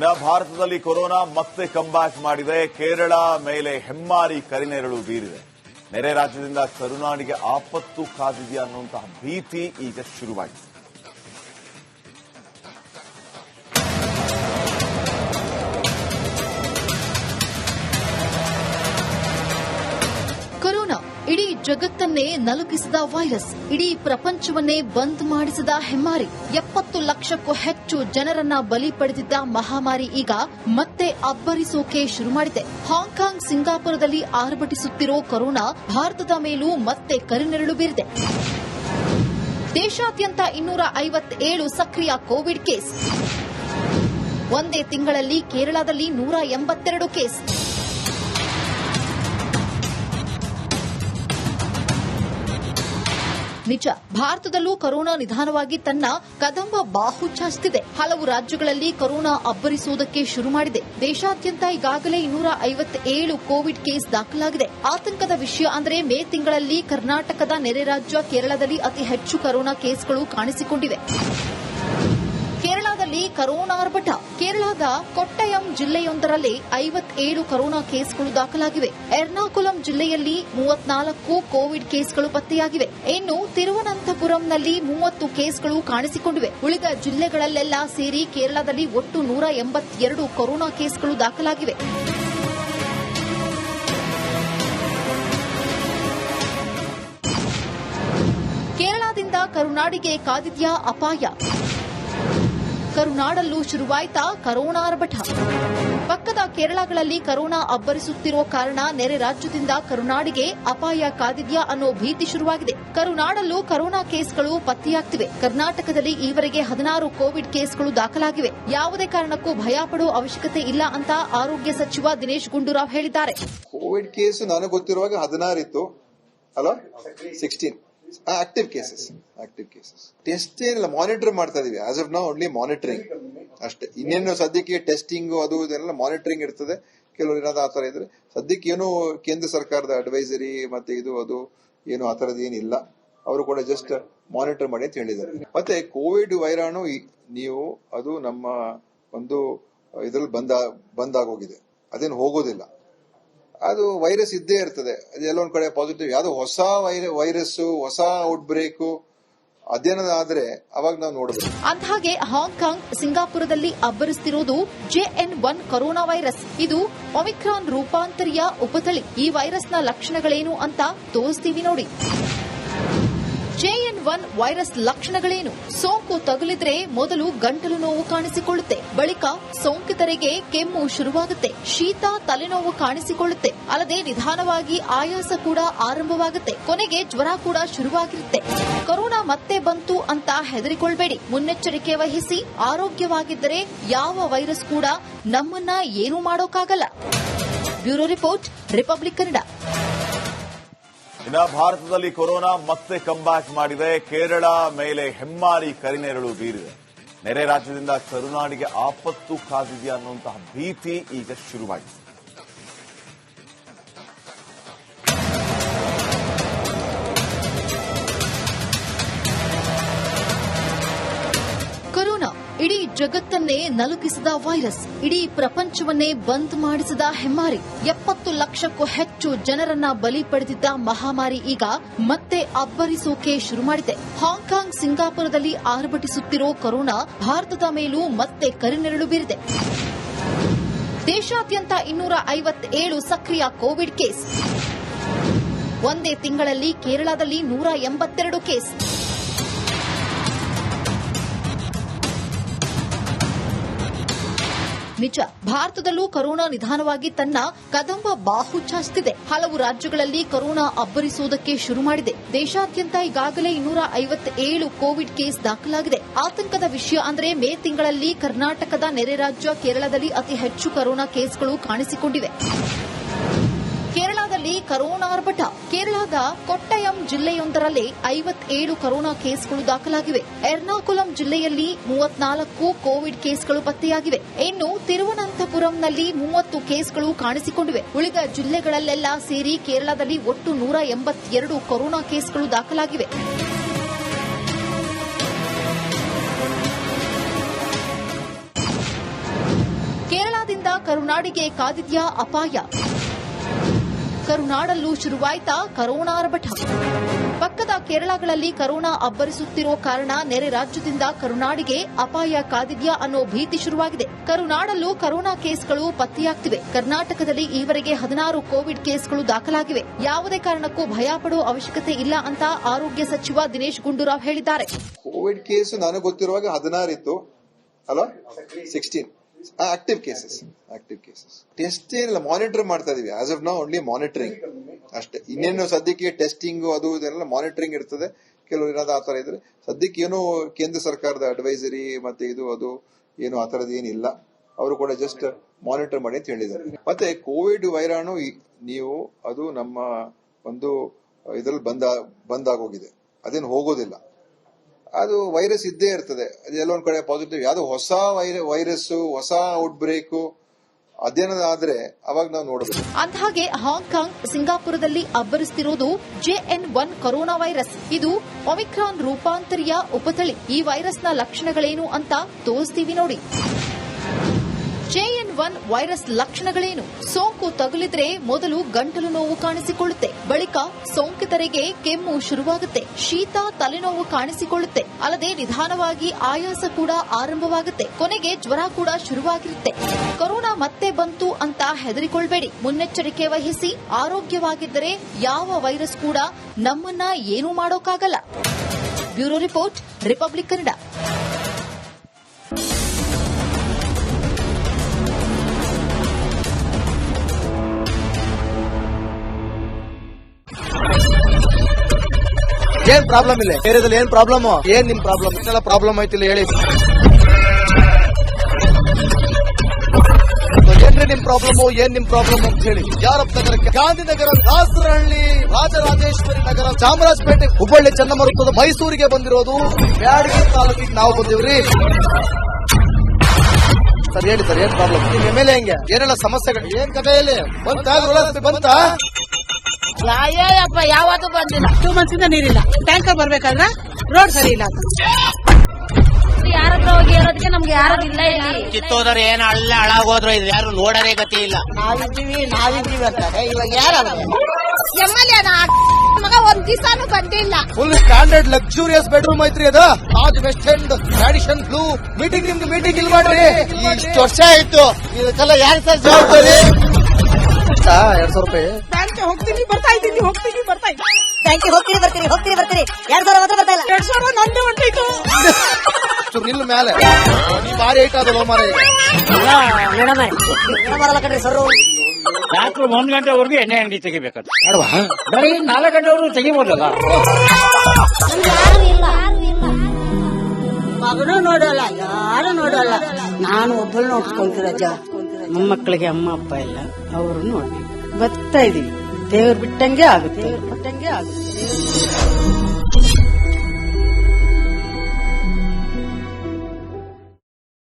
ಇನ್ನು ಭಾರತದಲ್ಲಿ ಕೊರೋನಾ ಮತ್ತೆ ಕಂಬ್ಯಾಕ್ ಮಾಡಿದೆ. ಕೇರಳ ಮೇಲೆ ಹೆಮ್ಮಾರಿ ಕರಿನೆರಳು ಬೀರಿದೆ. ನೆರೆ ರಾಜ್ಯದಿಂದ ಕರುನಾಡಿಗೆ ಆಪತ್ತು ಕಾದಿದೆಯಾ ಅನ್ನುವಂತಹ ಭೀತಿ ಈಗ ಶುರುವಾಗಿದೆ. ಕೊರೋನಾ ಇಡೀ ಜಗತ್ತನ್ನೇ ನಲುಗಿಸಿದ ವೈರಸ್, ಇಡೀ ಪ್ರಪಂಚವನ್ನೇ ಬಂದ್ ಮಾಡಿಸಿದ ಹೆಮ್ಮಾರಿ, 70 ಲಕ್ಷಕ್ಕೂ ಹೆಚ್ಚು ಜನರನ್ನ ಬಲಿ ಪಡೆದಿದ್ದ ಮಹಾಮಾರಿ ಈಗ ಮತ್ತೆ ಅಬ್ಬರಿಸೋಕೆ ಶುರು ಮಾಡಿದೆ. ಹಾಂಗ್ಕಾಂಗ್, ಸಿಂಗಾಪುರದಲ್ಲಿ ಆರ್ಭಟಿಸುತ್ತಿರೋ ಕೊರೋನಾ ಭಾರತದ ಮೇಲೂ ಮತ್ತೆ ಕರಿನೆರಳು ಬೀರಿದೆ. ದೇಶಾದ್ಯಂತ 257 ಸಕ್ರಿಯ ಕೋವಿಡ್ ಕೇಸ್. ಒಂದೇ ತಿಂಗಳಲ್ಲಿ ಕೇರಳದಲ್ಲಿ 182 ಕೇಸ್. ನಿಜ, ಭಾರತದಲ್ಲೂ ಕೊರೋನಾ ನಿಧಾನವಾಗಿ ತನ್ನ ಕದಂಬ ಬಾಹು ಚಾಚಿದೆ. ಹಲವು ರಾಜ್ಯಗಳಲ್ಲಿ ಕೊರೋನಾ ಅಬ್ಬರಿಸುವುದಕ್ಕೆ ಶುರು ಮಾಡಿದೆ. ದೇಶಾದ್ಯಂತ ಈಗಾಗಲೇ 257 ಕೋವಿಡ್ ಕೇಸ್ ದಾಖಲಾಗಿದೆ. ಆತಂಕದ ವಿಷಯ ಅಂದರೆ ಮೇ ತಿಂಗಳಲ್ಲಿ ಕರ್ನಾಟಕದ ನೆರೆ ರಾಜ್ಯ ಕೇರಳದಲ್ಲಿ ಅತಿ ಹೆಚ್ಚು ಕೊರೋನಾ ಕೇಸ್ಗಳು ಕಾಣಿಸಿಕೊಂಡಿವೆ. ಕೇರಳದಲ್ಲಿ ಕೊರೋನಾ ಆರ್ಭಟ. ಕೇರಳದ ಕೊಟ್ಟಯಂ ಜಿಲ್ಲೆಯೊಂದರಲ್ಲಿ 57 ಕೊರೋನಾ ಕೇಸ್ಗಳು ದಾಖಲಾಗಿವೆ. ಎರ್ನಾಕುಲಂ ಜಿಲ್ಲೆಯಲ್ಲಿ 34 ಕೋವಿಡ್ ಕೇಸ್ಗಳು ಪತ್ತೆಯಾಗಿವೆ. ಇನ್ನು ತಿರುವನಂತಪುರಂನಲ್ಲಿ 30 ಕೇಸ್ಗಳು ಕಾಣಿಸಿಕೊಂಡಿವೆ. ಉಳಿದ ಜಿಲ್ಲೆಗಳಲ್ಲೆಲ್ಲ ಸೇರಿ ಕೇರಳದಲ್ಲಿ ಒಟ್ಟು 182 ಕೊರೋನಾ ಕೇಸ್ಗಳು ದಾಖಲಾಗಿವೆ. ಕೇರಳದಿಂದ ಕರುನಾಡಿಗೆ ಕಾದಿದ್ಯಾ ಅಪಾಯ? ಕರುನಾಡಲ್ಲೂ ಶುರುವಾಯ್ತಾ ಕೊರೋನಾ ಆರ್ಭಟ. ಪಕ್ಕದ ಕೇರಳಗಳಲ್ಲಿ ಕೊರೋನಾ ಅಬ್ಬರಿಸುತ್ತಿರುವ ಕಾರಣ ನೆರೆ ರಾಜ್ಯದಿಂದ ಕರುನಾಡಿಗೆ ಅಪಾಯ ಕಾದಿದ್ಯಾ ಅನ್ನೋ ಭೀತಿ ಶುರುವಾಗಿದೆ. ಕರುನಾಡಲ್ಲೂ ಕೊರೋನಾ ಕೇಸ್ಗಳು ಪತ್ತೆಯಾಗ್ತಿವೆ. ಕರ್ನಾಟಕದಲ್ಲಿ ಈವರೆಗೆ 16 ಕೋವಿಡ್ ಕೇಸ್ಗಳು ದಾಖಲಾಗಿವೆ. ಯಾವುದೇ ಕಾರಣಕ್ಕೂ ಭಯ ಪಡುವ ಅವಶ್ಯಕತೆ ಇಲ್ಲ ಅಂತ ಆರೋಗ್ಯ ಸಚಿವ ದಿನೇಶ್ ಗುಂಡೂರಾವ್ ಹೇಳಿದ್ದಾರೆ. ಕೋವಿಡ್ ಕೇಸ್ ನನಗೆ ಗೊತ್ತಿರುವಾಗ 16 ಇತ್ತು ಅಲ್ಲ, 16 ಆಕ್ಟಿವ್ ಕೇಸಸ್. ಟೆಸ್ಟ್ ಏನಿಲ್ಲ, ಮಾನಿಟರ್ ಮಾಡ್ತಾ ಇದೀವಿ. As of now only monitoring ಅಷ್ಟೇ. ಇನ್ನೇನು ಸದ್ಯಕ್ಕೆ ಟೆಸ್ಟಿಂಗ್ ಅದು ಇದೆಲ್ಲ ಮಾನಿಟರಿಂಗ್ ಇರ್ತದೆ. ಕೆಲವರು ಏನಾದ್ರು ಆತರ ಇದ್ರೆ ಸದ್ಯಕ್ಕೆ ಏನು ಕೇಂದ್ರ ಸರ್ಕಾರದ ಅಡ್ವೈಸರಿ ಮತ್ತೆ ಇದು ಅದು ಏನು ಆತರದ್ದು ಏನಿಲ್ಲ. ಅವರು ಕೂಡ ಜಸ್ಟ್ ಮಾನಿಟರ್ ಮಾಡಿ ಅಂತ ಹೇಳಿದ್ದಾರೆ. ಮತ್ತೆ ಕೋವಿಡ್ ವೈರಾಣು ನೀವು ಅದು ನಮ್ಮ ಒಂದು ಇದ್ರಲ್ಲಿ ಬಂದಾಗೋಗಿದೆ, ಅದೇನು ಹೋಗೋದಿಲ್ಲ. ಅದು ವೈರಸ್ ಇದ್ದೇ ಇರ್ತದೆ. ಅದೆಲ್ಲೊಂದ್ ಕಡೆ ಪಾಸಿಟಿವ್, ಯಾವ್ದು ಹೊಸ ವೈರಸ್, ಹೊಸ ಔಟ್ ಬ್ರೇಕ್ ಅದೇನಾದ್ರೆ ಅವಾಗ ನಾವು ನೋಡಬೇಕು. ಅಂದಹಾಗೆ ಹಾಂಗ್ಕಾಂಗ್, ಸಿಂಗಾಪುರದಲ್ಲಿ ಅಬ್ಬರಿಸುತ್ತಿರುವುದು JN1 ಕೊರೋನಾ ವೈರಸ್. ಇದು ಒಮಿಕ್ರಾನ್ ರೂಪಾಂತರಿಯ ಉಪತಳಿ. ಈ ವೈರಸ್ನ ಲಕ್ಷಣಗಳೇನು ಅಂತ ತೋರಿಸ್ತೀವಿ ನೋಡಿ. JN1 ವೈರಸ್ ಲಕ್ಷಣಗಳೇನು? ಸೋಂಕು ತಗುಲಿದ್ರೆ ಮೊದಲು ಗಂಟಲು ನೋವು ಕಾಣಿಸಿಕೊಳ್ಳುತ್ತೆ. ಬಳಿಕ ಸೋಂಕಿತರಿಗೆ ಕೆಮ್ಮು ಶುರುವಾಗುತ್ತೆ, ಶೀತ, ತಲೆನೋವು ಕಾಣಿಸಿಕೊಳ್ಳುತ್ತೆ. ಅಲ್ಲದೆ ನಿಧಾನವಾಗಿ ಆಯಾಸ ಕೂಡ ಆರಂಭವಾಗುತ್ತೆ. ಕೊನೆಗೆ ಜ್ವರ ಕೂಡ ಶುರುವಾಗಿರುತ್ತೆ. ಕೊರೋನಾ ಮತ್ತೆ ಬಂತು ಅಂತ ಹೆದರಿಕೊಳ್ಬೇಡಿ. ಮುನ್ನೆಚ್ಚರಿಕೆ ವಹಿಸಿ. ಆರೋಗ್ಯವಾಗಿದ್ದರೆ ಯಾವ ವೈರಸ್ ಕೂಡ ನಮ್ಮನ್ನ ಏನೂ ಮಾಡೋಕ್ಕಾಗಲ್ಲ. Bureau report, republic Kannada. ಇನ್ನು ಭಾರತದಲ್ಲಿ ಕೊರೋನಾ ಮತ್ತೆ ಕಂಬ್ಯಾಕ್ ಮಾಡಿದೆ. ಕೇರಳ ಮೇಲೆ ಹೆಮ್ಮಾರಿ ಕರಿನೆರಳು ಬೀರಿದೆ. ನೆರೆ ರಾಜ್ಯದಿಂದ ಕರುನಾಡಿಗೆ ಆಪತ್ತು ಕಾದಿದೆಯಾ ಅನ್ನುವಂತಹ ಭೀತಿ ಈಗ ಶುರುವಾಗಿದೆ. ಕೊರೋನಾ ಇಡೀ ಜಗತ್ತನ್ನೇ ನಲುಗಿಸಿದ ವೈರಸ್, ಇಡೀ ಪ್ರಪಂಚವನ್ನೇ ಬಂದ್ ಮಾಡಿಸಿದ ಹೆಮ್ಮಾರಿ, 70 ಲಕ್ಷಕ್ಕೂ ಹೆಚ್ಚು ಜನರನ್ನ ಬಲಿ ಪಡೆದಿದ್ದ ಮಹಾಮಾರಿ ಈಗ ಮತ್ತೆ ಅಬ್ಬರಿಸೋಕೆ ಶುರು ಮಾಡಿದೆ. ಹಾಂಗ್ಕಾಂಗ್, ಸಿಂಗಾಪುರದಲ್ಲಿ ಆರ್ಭಟಿಸುತ್ತಿರೋ ಕೊರೋನಾ ಭಾರತದ ಮೇಲೂ ಮತ್ತೆ ಕರಿನೆರಳು ಬೀರಿದೆ. ದೇಶಾದ್ಯಂತ 257 ಸಕ್ರಿಯ ಕೋವಿಡ್ ಕೇಸ್. ಒಂದೇ ತಿಂಗಳಲ್ಲಿ ಕೇರಳದಲ್ಲಿ 182 ಕೇಸ್. ನಿಜ, ಭಾರತದಲ್ಲೂ ಕೊರೋನಾ ನಿಧಾನವಾಗಿ ತನ್ನ ಕದಂಬ ಬಾಹು ಚಾಚಿದೆ. ಹಲವು ರಾಜ್ಯಗಳಲ್ಲಿ ಕೊರೋನಾ ಅಬ್ಬರಿಸುವುದಕ್ಕೆ ಶುರು ಮಾಡಿದೆ. ದೇಶಾದ್ಯಂತ ಈಗಾಗಲೇ 257 ಕೋವಿಡ್ ಕೇಸ್ ದಾಖಲಾಗಿದೆ. ಆತಂಕದ ವಿಷಯ ಅಂದರೆ ಮೇ ತಿಂಗಳಲ್ಲಿ ಕರ್ನಾಟಕದ ನೆರೆ ರಾಜ್ಯ ಕೇರಳದಲ್ಲಿ ಅತಿ ಹೆಚ್ಚು ಕೊರೋನಾ ಕೇಸ್ಗಳು ಕಾಣಿಸಿಕೊಂಡಿವೆ. ಕೇರಳದಲ್ಲಿ ಕೊರೋನಾ ಆರ್ಭಟ. ಕೇರಳದ ಕೊಟ್ಟಯಂ ಜಿಲ್ಲೆಯೊಂದರಲ್ಲಿ 57 ಕೊರೋನಾ ಕೇಸ್ಗಳು ದಾಖಲಾಗಿವೆ. ಎರ್ನಾಕುಲಂ ಜಿಲ್ಲೆಯಲ್ಲಿ 34 ಕೋವಿಡ್ ಕೇಸ್ಗಳು ಪತ್ತೆಯಾಗಿವೆ. ಇನ್ನು ತಿರುವನಂತಪುರಂನಲ್ಲಿ 30 ಕೇಸ್ಗಳು ಕಾಣಿಸಿಕೊಂಡಿವೆ. ಉಳಿದ ಜಿಲ್ಲೆಗಳಲ್ಲೆಲ್ಲ ಸೇರಿ ಕೇರಳದಲ್ಲಿ ಒಟ್ಟು 182 ಕೊರೋನಾ ಕೇಸ್ಗಳು ದಾಖಲಾಗಿವೆ. ಕೇರಳದಿಂದ ಕರುನಾಡಿಗೆ ಕಾದಿದ್ಯಾ ಅಪಾಯ? ಕರುನಾಡಲ್ಲೂ ಶುರುವಾಯ್ತಾ ಕರೋನಾ ಆರ್ಭಟ. ಪಕ್ಕದ ಕೇರಳಗಳಲ್ಲಿ ಕರೋನಾ ಅಬ್ಬರಿಸುತ್ತಿರೋ ಕಾರಣ ನೆರೆ ರಾಜ್ಯದಿಂದ ಕರುನಾಡಿಗೆ ಅಪಾಯ ಕಾದಿದ್ಯಾ ಅನ್ನೋ ಭೀತಿ ಶುರುವಾಗಿದೆ. ಕರುನಾಡಲ್ಲೂ ಕರೋನಾ ಕೇಸ್ಗಳು ಪತ್ತೆಯಾಗ್ತಿವೆ. ಕರ್ನಾಟಕದಲ್ಲಿ ಈವರೆಗೆ 16 ಕೋವಿಡ್ ಕೇಸ್ಗಳು ದಾಖಲಾಗಿವೆ. ಯಾವುದೇ ಕಾರಣಕ್ಕೂ ಭಯ ಪಡೋ ಅವಶ್ಯಕತೆ ಇಲ್ಲ ಅಂತ ಆರೋಗ್ಯ ಸಚಿವ ದಿನೇಶ್ ಗುಂಡೂರಾವ್ ಹೇಳಿದ್ದಾರೆ. ಕೋವಿಡ್ ಕೇಸ್ ನನಗೆ ಗೊತ್ತಿರುವಾಗ 16 ಇತ್ತು ಅಲ್ಲ, 16 ಆಕ್ಟಿವ್ ಕೇಸಸ್. ಟೆಸ್ಟ್ ಏನಿಲ್ಲ, ಮಾನಿಟರ್ ಮಾಡ್ತಾ ಇದೀವಿ. As of now only monitoring ಅಷ್ಟೇ. ಇನ್ನೇನು ಸದ್ಯಕ್ಕೆ ಟೆಸ್ಟಿಂಗ್ ಅದು ಇದೆಲ್ಲ ಮಾನಿಟರಿಂಗ್ ಇರ್ತದೆ. ಕೆಲವರು ಏನಾದ್ರು ಆತರ ಇದ್ರೆ ಸದ್ಯಕ್ಕೆ ಏನು ಕೇಂದ್ರ ಸರ್ಕಾರದ ಅಡ್ವೈಸರಿ ಮತ್ತೆ ಇದು ಅದು ಏನು ಆತರದ್ದು ಏನಿಲ್ಲ. ಅವರು ಕೂಡ ಜಸ್ಟ್ ಮಾನಿಟರ್ ಮಾಡಿ ಅಂತ ಹೇಳಿದ್ದಾರೆ. ಮತ್ತೆ ಕೋವಿಡ್ ವೈರಾಣು ನೀವು ಅದು ನಮ್ಮ ಒಂದು ಇದ್ರಲ್ಲಿ ಬಂದಾಗೋಗಿದೆ, ಅದೇನು ಹೋಗೋದಿಲ್ಲ. ಅದು ವೈರಸ್ ಇದ್ದೇ ಇರ್ತದೆ. ಅದೆಲ್ಲೊಂದ್ ಕಡೆ ಪಾಸಿಟಿವ್, ಯಾವ್ದು ಹೊಸ ವೈರಸ್ ಹೊಸ ಔಟ್ ಬ್ರೇಕ್ ಅದೇನಾದ್ರೆ ಅವಾಗ ನಾವು ನೋಡಬಹುದು. ಅಂದಹಾಗೆ ಹಾಂಗ್ಕಾಂಗ್, ಸಿಂಗಾಪುರದಲ್ಲಿ ಅಬ್ಬರಿಸುತ್ತಿರುವುದು JN1 ಕೊರೋನಾ ವೈರಸ್. ಇದು ಒಮಿಕ್ರಾನ್ ರೂಪಾಂತರಿಯ ಉಪತಳಿ. ಈ ವೈರಸ್ನ ಲಕ್ಷಣಗಳೇನು ಅಂತ ತೋರಿಸ್ತೀವಿ ನೋಡಿ. JN1 ವೈರಸ್ ಲಕ್ಷಣಗಳೇನು? ಸೋಂಕು ತಗುಲಿದ್ರೆ ಮೊದಲು ಗಂಟಲು ನೋವು ಕಾಣಿಸಿಕೊಳ್ಳುತ್ತೆ. ಬಳಿಕ ಸೋಂಕಿತರಿಗೆ ಕೆಮ್ಮು ಶುರುವಾಗುತ್ತೆ. ಶೀತ, ತಲೆನೋವು ಕಾಣಿಸಿಕೊಳ್ಳುತ್ತೆ. ಅಲ್ಲದೆ ನಿಧಾನವಾಗಿ ಆಯಾಸ ಕೂಡ ಆರಂಭವಾಗುತ್ತೆ. ಕೊನೆಗೆ ಜ್ವರ ಕೂಡ ಶುರುವಾಗಿರುತ್ತೆ. ಕೊರೋನಾ ಮತ್ತೆ ಬಂತು ಅಂತ ಹೆದರಿಕೊಳ್ಬೇಡಿ. ಮುನ್ನೆಚ್ಚರಿಕೆ ವಹಿಸಿ. ಆರೋಗ್ಯವಾಗಿದ್ದರೆ ಯಾವ ವೈರಸ್ ಕೂಡ ನಮ್ಮನ್ನ ಏನೂ ಮಾಡೋಕ್ಕಾಗಲ್ಲ. Bureau report, republic Kannada. ಏನ್ ಪ್ರಾಬ್ಲಮ್ ಇಲ್ಲ ಏರಿಯಾದಲ್ಲಿ? ಏನ್ ಪ್ರಾಬ್ಲಮ್? ಏನ್ ನಿಮ್ ಪ್ರಾಬ್ಲಮ್? ಇದೆಲ್ಲ ಪ್ರಾಬ್ಲಮ್ ಐತಿಲ್ಲ ಹೇಳಿ. ಏನ್ರಿ ನಿಮ್ ಪ್ರಾಬ್ಲಮ್? ಏನ್ ನಿಮ್ ಪ್ರಾಬ್ಲಮ್ ಅಂತ ಹೇಳಿ. ಯಾರಪ್ಪ ನಗರಕ್ಕೆ? ಗಾಂಧಿನಗರ, ದಾಸರಹಳ್ಳಿ, ರಾಜರಾಜೇಶ್ವರಿ ನಗರ, ಚಾಮರಾಜಪೇಟೆ, ಹುಬ್ಬಳ್ಳಿ, ಚನ್ನಮರುತ್ತದ, ಮೈಸೂರಿಗೆ ಬಂದಿರೋದು. ಬ್ಯಾಡಗಿ ತಾಲೂಕಿಗೆ ನಾವು ಬಂದಿವ್ರಿ. ಸರ್ ಹೇಳಿ ಸರ್, ಏನ್ ಪ್ರಾಬ್ಲಮ್? ನಿಮ್ MLA ಹೆಂಗೆ? ಏನೆಲ್ಲ ಸಮಸ್ಯೆಗಳು? ಏನ್ ಕಥೆಯಲ್ಲಿ ಬಂತ? ಅಯ್ಯಪ್ಪ ಯಾವತ್ತೂ ಬಂದಿಲ್ಲ. 2 months ಇಂದ ನೀರಿಲ್ಲ. ಟ್ಯಾಂಕರ್ ಬರ್ಬೇಕಾದ್ರೆ ರೋಡ್ ಸರಿ ಇಲ್ಲ. ಯಾರತ್ರ ಹೋಗಿ ಇರೋದಕ್ಕೆ ನಮ್ಗೆ ಯಾರು ಇಲ್ಲ. ಕಿತ್ತೋದ್ರೆ ಏನು ಅಲ್ಲ ಹಾಳಾಗೋದ್ರು ಇದು ಯಾರು ನೋಡರೇ ಗತಿ ಇಲ್ಲ. ನಾವಿದ್ದೀವಿ ಅಂತಾರೆ. ಇವಾಗ ಯಾರು MLA ಮಗ ಒಂದ್ ದಿವಸನೂ ಬಂದಿಲ್ಲ. ಫುಲ್ ಸ್ಟ್ಯಾಂಡರ್ಡ್ ಲಕ್ಸುರಿಯಸ್ ಬೆಡ್ರೂಮ್ ಐತ್ರಿ ಅದು. Taj West End, Radisson Blue. ನಿಮ್ದು ಮೀಟಿಂಗ್ ಇಲ್ಲಿ ಮಾಡ್ರಿ. ಇಷ್ಟು ವರ್ಷ ಆಯ್ತು. ಇದಕ್ಕೆಲ್ಲ ಯಾರು ಸರ್ ಜವಾಬ್ದಾರಿ? 200 ರೂಪಾಯಿ ಬ್ಯಾಂಕ್ ಹೋಗ್ತೀನಿ ಬರ್ತಾ ಇದ್ದೀನಿ. ಬ್ಯಾಂಕಿಗೆ ಹೋಗ್ತೀರಿ ಬರ್ತೀರಿ 2,000 ಮಾತ್ರ ಬರ್ತಾ ಇಲ್ಲ. 2,000 ನಂದೇ ಹೊಂಟೈತು. ನಿಲ್ಲ ಮೇಲೆ ಭಾರಿ ಐಟ್ ಅದಲ್ಲ ಮಾರ. ಬರಲ್ಲ ಕಣ್ರಿ ಸರ್. ರಾತ್ರಿ 1 ಗಂಟೆವರೆಗೂ ಎಣ್ಣೆ ಅಂಗಡಿ ತೆಗಿಬೇಕಾದ್ರೆ ಬರೀ 4 ಗಂಟೆವರೆಗೂ ತೆಗಿಬೋದಲ್ಲ. ಮಗನೂ ನೋಡಲ್ಲ, ಯಾರು ನೋಡಲ್ಲ. ನಾನು ಒಬ್ಬಳು ನೋಡ್ಕೊಂತೀರಜ್ಜ. ಮೊಮ್ಮಕ್ಕಳಿಗೆ ಅಮ್ಮ ಅಪ್ಪ ಇಲ್ಲ, ಅವರು ನೋಡಿ ಬರ್ತಾ ಇದೀವಿ. ದೇವ್ರು ಬಿಟ್ಟಂಗೆ ಆಗುತ್ತೆ.